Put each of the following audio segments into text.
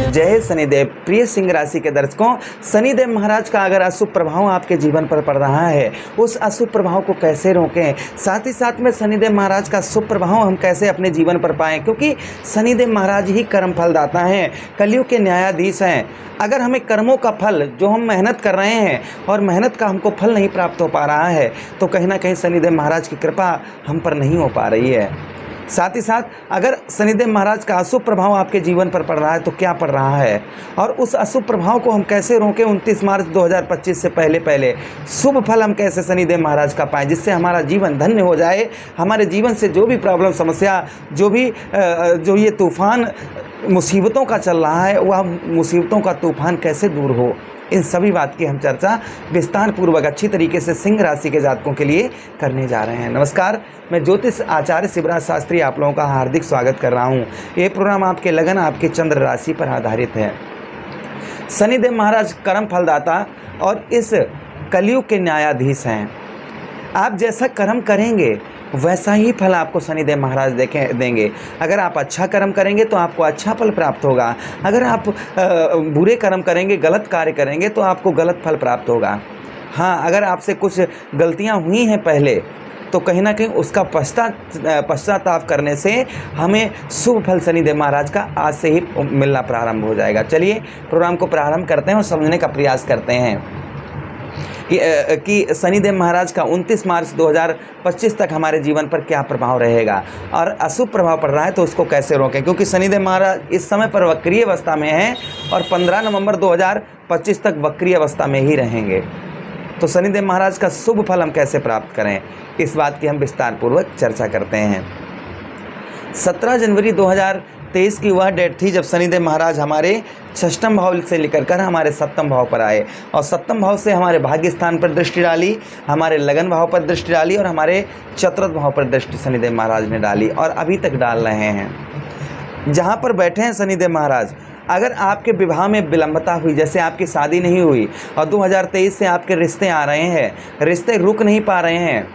जय शनिदेव। प्रिय सिंह राशि के दर्शकों, शनिदेव महाराज का अगर अशुभ प्रभाव आपके जीवन पर पड़ रहा है, उस अशुभ प्रभाव को कैसे रोकें, साथ ही साथ में शनिदेव महाराज का शुभ प्रभाव हम कैसे अपने जीवन पर पाएं, क्योंकि शनिदेव महाराज ही कर्म फलदाता हैं, कलयुग के न्यायाधीश हैं। अगर हमें कर्मों का फल, जो हम मेहनत कर रहे हैं और मेहनत का हमको फल नहीं प्राप्त हो पा रहा है, तो कहीं ना कहीं शनिदेव महाराज की कृपा हम पर नहीं हो पा रही है। साथ ही साथ अगर शनिदेव महाराज का अशुभ प्रभाव आपके जीवन पर पड़ रहा है तो क्या पड़ रहा है, और उस अशुभ प्रभाव को हम कैसे रोकें, 29 मार्च 2025 से पहले शुभ फल हम कैसे शनिदेव महाराज का पाएं, जिससे हमारा जीवन धन्य हो जाए, हमारे जीवन से जो भी प्रॉब्लम, समस्या, जो ये तूफान मुसीबतों का चल रहा है, वह मुसीबतों का तूफान कैसे दूर हो, इन सभी बात की हम चर्चा विस्तार पूर्वक अच्छी तरीके से सिंह राशि के जातकों के लिए करने जा रहे हैं। नमस्कार, मैं ज्योतिष आचार्य शिवराज शास्त्री आप लोगों का हार्दिक स्वागत कर रहा हूं। ये प्रोग्राम आपके लगन, आपके चंद्र राशि पर आधारित है। शनिदेव महाराज कर्म फलदाता और इस कलयुग के न्यायाधीश हैं। आप जैसा कर्म करेंगे वैसा ही फल आपको शनिदेव महाराज देंगे। अगर आप अच्छा कर्म करेंगे तो आपको अच्छा फल प्राप्त होगा। अगर आप बुरे कर्म करेंगे, गलत कार्य करेंगे तो आपको गलत फल प्राप्त होगा। हाँ, अगर आपसे कुछ गलतियां हुई हैं पहले, तो कहीं ना कहीं उसका पश्चाताप करने से हमें शुभ फल शनिदेव महाराज का आज से ही मिलना प्रारंभ हो जाएगा। चलिए प्रोग्राम को प्रारंभ करते हैं और समझने का प्रयास करते हैं कि शनिदेव महाराज का 29 मार्च 2025 तक हमारे जीवन पर क्या प्रभाव रहेगा, और अशुभ प्रभाव पड़ रहा है तो उसको कैसे रोकें, क्योंकि शनिदेव महाराज इस समय पर वक्रीय अवस्था में हैं और 15 नवंबर 2025 तक वक्रीय अवस्था में ही रहेंगे। तो शनिदेव महाराज का शुभ फल हम कैसे प्राप्त करें, इस बात की हम विस्तार पूर्वक चर्चा करते हैं। 17 जनवरी 2023 की वह डेट थी जब शनिदेव महाराज हमारे षष्ठम भाव से लेकर कर हमारे सप्तम भाव पर आए, और सप्तम भाव से हमारे भाग्य स्थान पर दृष्टि डाली, हमारे लगन भाव पर दृष्टि डाली और हमारे चतुर्थ भाव पर दृष्टि शनिदेव महाराज ने डाली, और अभी तक डाल रहे हैं। जहाँ पर बैठे हैं शनिदेव महाराज, अगर आपके विवाह में विलंबता हुई, जैसे आपकी शादी नहीं हुई और 2023 से आपके रिश्ते आ रहे हैं, रिश्ते रुक नहीं पा रहे हैं,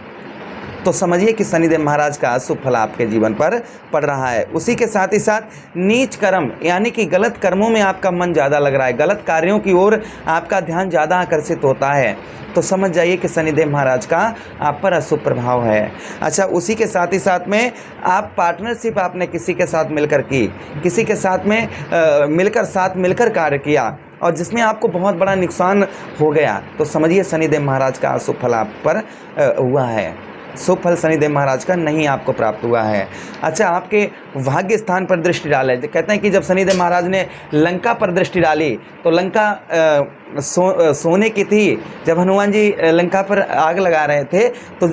तो समझिए कि शनिदेव महाराज का अशुभ फल आपके जीवन पर पड़ रहा है। उसी के साथ ही साथ नीच कर्म, यानी कि गलत कर्मों में आपका मन ज़्यादा लग रहा है, गलत कार्यों की ओर आपका ध्यान ज़्यादा आकर्षित होता है, तो समझ जाइए कि शनिदेव महाराज का आप पर अशुभ प्रभाव है। अच्छा, उसी के साथ ही साथ में आप पार्टनरशिप आपने किसी के साथ मिलकर की, किसी के साथ में मिलकर कार्य किया और जिसमें आपको बहुत बड़ा नुकसान हो गया, तो समझिए शनिदेव महाराज का अशुभ फल आप पर हुआ है। शुभ फल शनिदेव महाराज का नहीं आपको प्राप्त हुआ है। अच्छा, आपके भाग्य स्थान पर दृष्टि डाले, कहते हैं कि जब शनिदेव महाराज ने लंका पर दृष्टि डाली तो लंका सोने की थी। जब हनुमान जी लंका पर आग लगा रहे थे तो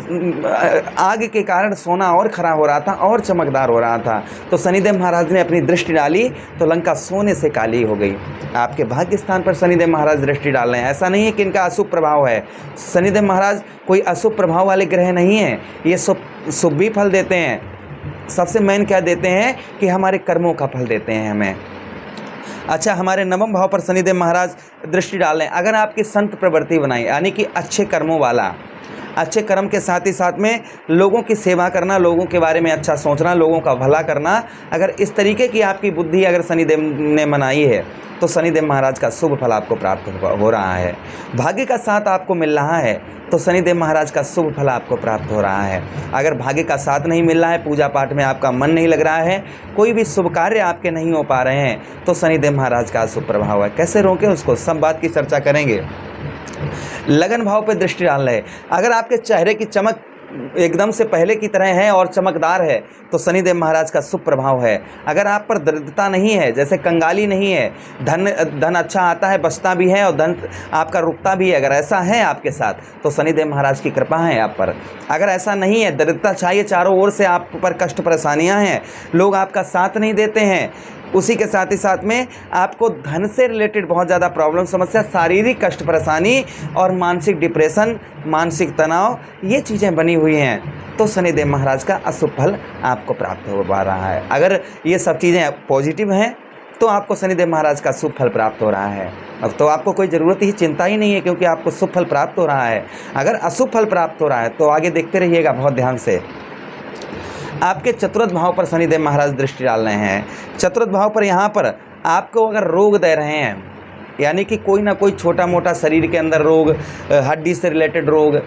आग के कारण सोना और खरा हो रहा था और चमकदार हो रहा था, तो शनिदेव महाराज ने अपनी दृष्टि डाली तो लंका सोने से काली हो गई। आपके भाग्य स्थान पर शनिदेव महाराज दृष्टि डाल रहे हैं। ऐसा नहीं है कि इनका अशुभ प्रभाव है। शनिदेव महाराज कोई अशुभ प्रभाव वाले ग्रह नहीं है, ये शुभ भी फल देते हैं। सबसे मेन क्या देते हैं कि हमारे कर्मों का फल देते हैं हमें। अच्छा, हमारे नवम भाव पर शनिदेव महाराज दृष्टि डालें, अगर आपकी संत प्रवृत्ति बनाई, यानी कि अच्छे कर्मों वाला, अच्छे कर्म के साथ ही साथ में लोगों की सेवा करना, लोगों के बारे में अच्छा सोचना, लोगों का भला करना, अगर इस तरीके की आपकी बुद्धि अगर शनिदेव ने बनाई है तो शनिदेव महाराज का शुभ फल आपको प्राप्त हो रहा है। भाग्य का साथ आपको मिल रहा है तो शनिदेव महाराज का शुभ फल आपको प्राप्त हो रहा है। अगर भाग्य का साथ नहीं मिल रहा है, पूजा पाठ में आपका मन नहीं लग रहा है, कोई भी शुभ कार्य आपके नहीं हो पा रहे हैं, तो शनिदेव महाराज का शुभ प्रभाव है। कैसे रोकें उसको, सब बात की चर्चा करेंगे। लगन भाव पर दृष्टि डाल रहे, अगर आपके चेहरे की चमक एकदम से पहले की तरह है और चमकदार है तो शनिदेव महाराज का शुभ प्रभाव है। अगर आप पर दरिद्रता नहीं है, जैसे कंगाली नहीं है, धन अच्छा आता है, बचता भी है और धन आपका रुकता भी है, अगर ऐसा है आपके साथ तो शनिदेव महाराज की कृपा है आप पर। अगर ऐसा नहीं है, दरिद्रता चाहिए, चारों ओर से आप पर कष्ट परेशानियां हैं, लोग आपका साथ नहीं देते हैं, उसी के साथ ही साथ में आपको धन से रिलेटेड बहुत ज़्यादा प्रॉब्लम, समस्या, शारीरिक कष्ट परेशानी और मानसिक डिप्रेशन, मानसिक तनाव, ये चीज़ें बनी हुई हैं, तो शनिदेव महाराज का अशुभ फल आपको प्राप्त हो पा रहा है। अगर ये सब चीज़ें पॉजिटिव हैं तो आपको शनिदेव महाराज का शुभ फल प्राप्त हो रहा है। अब तो आपको कोई ज़रूरत ही चिंता ही नहीं है, क्योंकि आपको शुभ फल प्राप्त हो रहा है। अगर अशुभ फल प्राप्त हो रहा है तो आगे देखते रहिएगा बहुत ध्यान से। आपके चतुर्थ भाव पर शनिदेव महाराज दृष्टि डाल रहे हैं। चतुर्थ भाव पर यहाँ पर आपको अगर रोग दे रहे हैं, यानी कि कोई ना कोई छोटा मोटा शरीर के अंदर रोग, हड्डी से रिलेटेड रोग,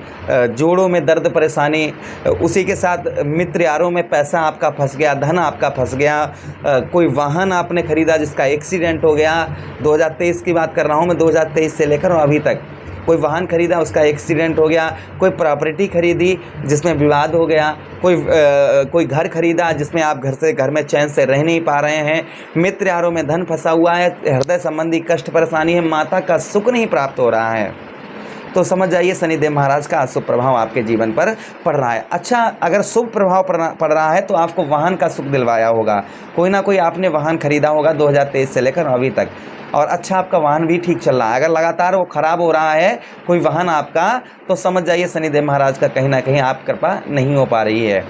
जोड़ों में दर्द परेशानी, उसी के साथ मित्र यारों में पैसा आपका फंस गया, धन आपका फंस गया, कोई वाहन आपने खरीदा जिसका एक्सीडेंट हो गया, 2023 की बात कर रहा हूँ मैं, 2023 से लेकर अभी तक कोई वाहन खरीदा उसका एक्सीडेंट हो गया, कोई प्रॉपर्टी खरीदी जिसमें विवाद हो गया, कोई घर खरीदा जिसमें आप घर में चैन से रह नहीं पा रहे हैं, मित्र यारों में धन फंसा हुआ है, हृदय संबंधी कष्ट परेशानी है, माता का सुख नहीं प्राप्त हो रहा है, तो समझ जाइए शनिदेव महाराज का अशुभ प्रभाव आपके जीवन पर पड़ रहा है। अच्छा, अगर शुभ प्रभाव पड़ रहा है तो आपको वाहन का सुख दिलवाया होगा, कोई ना कोई आपने वाहन खरीदा होगा 2023 से लेकर अभी तक, और अच्छा आपका वाहन भी ठीक चल रहा है। अगर लगातार वो ख़राब हो रहा है कोई वाहन आपका, तो समझ जाइए शनिदेव महाराज का कहीं ना कहीं आप कृपा नहीं हो पा रही है।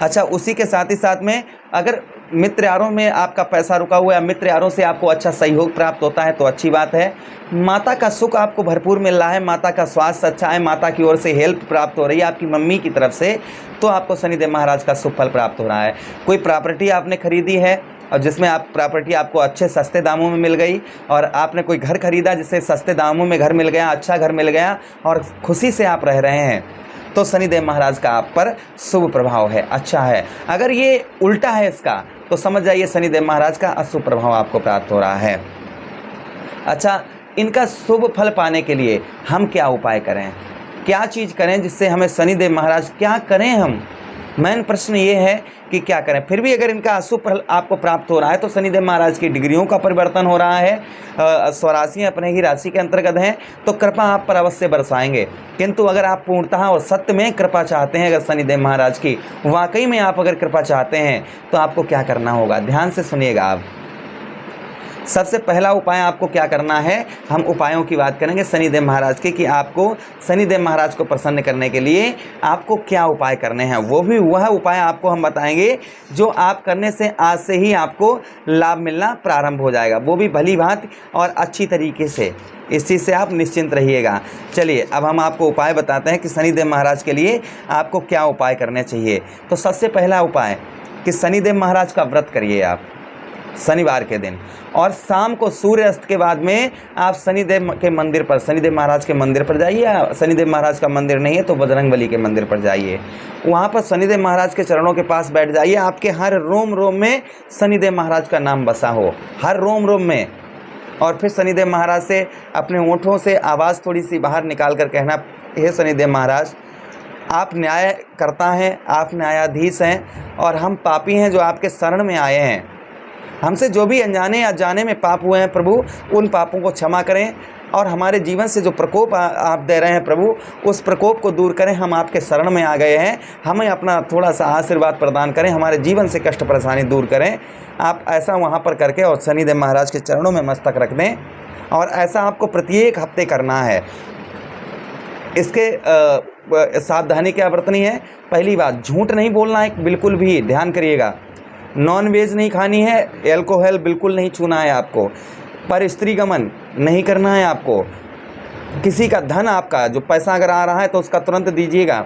अच्छा, उसी के साथ ही साथ में अगर मित्र यारों में आपका पैसा रुका हुआ है, मित्र यारों से आपको अच्छा सहयोग प्राप्त होता है तो अच्छी बात है। माता का सुख आपको भरपूर मिल रहा है, माता का स्वास्थ्य अच्छा है, माता की ओर से हेल्प प्राप्त हो रही है आपकी मम्मी की तरफ से, तो आपको शनिदेव महाराज का शुभ फल प्राप्त हो रहा है। कोई प्रॉपर्टी आपने खरीदी है और जिसमें आप प्रॉपर्टी आपको अच्छे सस्ते दामों में मिल गई, और आपने कोई घर खरीदा जिससे सस्ते दामों में घर मिल गया, अच्छा घर मिल गया और खुशी से आप रह रहे हैं, तो शनिदेव महाराज का आप पर शुभ प्रभाव है, अच्छा है। अगर ये उल्टा है इसका, तो समझ जाइए शनिदेव महाराज का अशुभ प्रभाव आपको प्राप्त हो रहा है। अच्छा, इनका शुभ फल पाने के लिए हम क्या उपाय करें, क्या चीज़ करें जिससे हमें शनिदेव महाराज, क्या करें हम, मेन प्रश्न ये है कि क्या करें। फिर भी अगर इनका अशुभ फल आपको प्राप्त हो रहा है तो शनिदेव महाराज की डिग्रियों का परिवर्तन हो रहा है, स्वराशियाँ अपने ही राशि के अंतर्गत हैं, तो कृपा आप पर अवश्य बरसाएंगे। किंतु अगर आप पूर्णतः और सत्य में कृपा चाहते हैं, अगर शनिदेव महाराज की वाकई में आप अगर कृपा चाहते हैं, तो आपको क्या करना होगा, ध्यान से सुनिएगा आप। सबसे पहला उपाय आपको क्या करना है, हम उपायों की बात करेंगे शनिदेव महाराज के, कि आपको शनिदेव महाराज को प्रसन्न करने के लिए आपको क्या उपाय करने हैं। वो भी वह उपाय आपको हम बताएंगे जो आप करने से आज से ही आपको लाभ मिलना प्रारंभ हो जाएगा, वो भी भली भांति और अच्छी तरीके से। इस चीज़ से आप निश्चिंत रहिएगा। चलिए, अब हम आपको उपाय बताते हैं कि शनिदेव महाराज के लिए आपको क्या उपाय करने चाहिए। तो सबसे पहला उपाय कि शनिदेव महाराज का व्रत करिए आप शनिवार के दिन, और शाम को सूर्य अस्त के बाद में आप शनिदेव के मंदिर पर, शनिदेव महाराज के मंदिर पर जाइए, या शनिदेव महाराज का मंदिर नहीं है तो बजरंगबली के मंदिर पर जाइए, वहाँ पर शनिदेव महाराज के चरणों के पास बैठ जाइए। आपके हर रोम रोम में शनिदेव महाराज का नाम बसा हो, हर रोम रोम में, और फिर शनिदेव महाराज से अपने होंठों से आवाज़ थोड़ी सी बाहर निकाल कर कहना, हे शनिदेव महाराज, आप न्याय करता हैं, आप न्यायाधीश हैं, और हम पापी हैं जो आपके शरण में आए हैं। हमसे जो भी अनजाने या जाने में पाप हुए हैं प्रभु, उन पापों को क्षमा करें, और हमारे जीवन से जो प्रकोप आप दे रहे हैं प्रभु, उस प्रकोप को दूर करें। हम आपके शरण में आ गए हैं, हमें अपना थोड़ा सा आशीर्वाद प्रदान करें, हमारे जीवन से कष्ट परेशानी दूर करें। आप ऐसा वहाँ पर करके और शनिदेव महाराज के चरणों में मस्तक रख दें, और ऐसा आपको प्रत्येक हफ्ते करना है। इसके सावधानी क्या बरतनी है, पहली बात, झूठ नहीं बोलना है बिल्कुल भी, ध्यान करिएगा। नॉन वेज नहीं खानी है, एल्कोहल बिल्कुल नहीं छूना है आपको, पर स्त्री गमन नहीं करना है आपको। किसी का धन, आपका जो पैसा अगर आ रहा है तो उसका तुरंत दीजिएगा।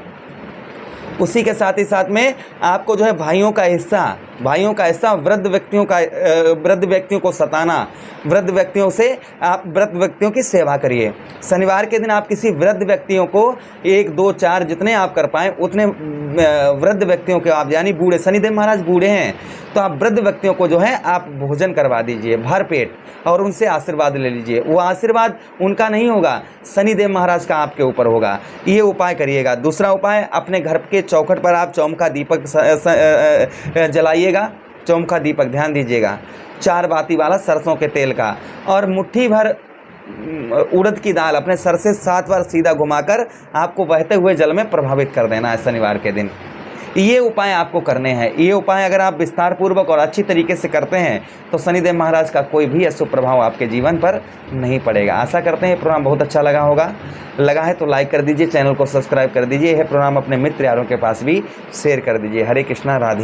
उसी के साथ ही साथ में आपको जो है भाइयों का हिस्सा वृद्ध व्यक्तियों को सताना, वृद्ध व्यक्तियों से आप वृद्ध व्यक्तियों की सेवा करिए। शनिवार के दिन आप किसी वृद्ध व्यक्तियों को 1, 2, 4 जितने आप कर पाएँ उतने वृद्ध व्यक्तियों के आप, यानी बूढ़े, शनिदेव महाराज बूढ़े हैं तो आप वृद्ध व्यक्तियों को जो है आप भोजन करवा दीजिए भर पेट, और उनसे आशीर्वाद ले लीजिए। वो आशीर्वाद उनका नहीं होगा, शनिदेव महाराज का आपके ऊपर होगा। ये उपाय करिएगा। दूसरा उपाय, अपने घर के चौखट पर आप चौमुखा दीपक जलाइएगा। चौमुखा दीपक, ध्यान दीजिएगा, 4 बाती वाला सरसों के तेल का, और मुट्ठी भर उड़द की दाल अपने सर से 7 बार सीधा घुमाकर आपको बहते हुए जल में प्रभावित कर देना है शनिवार के दिन। ये उपाय आपको करने हैं। ये उपाय अगर आप विस्तार पूर्वक और अच्छी तरीके से करते हैं तो शनिदेव महाराज का कोई भी अशुभ प्रभाव आपके जीवन पर नहीं पड़ेगा। आशा करते हैं ये प्रोग्राम बहुत अच्छा लगा होगा। लगा है तो लाइक कर दीजिए, चैनल को सब्सक्राइब कर दीजिए, यह प्रोग्राम अपने मित्र यारों के पास भी शेयर कर दीजिए। हरे कृष्णा, राधे।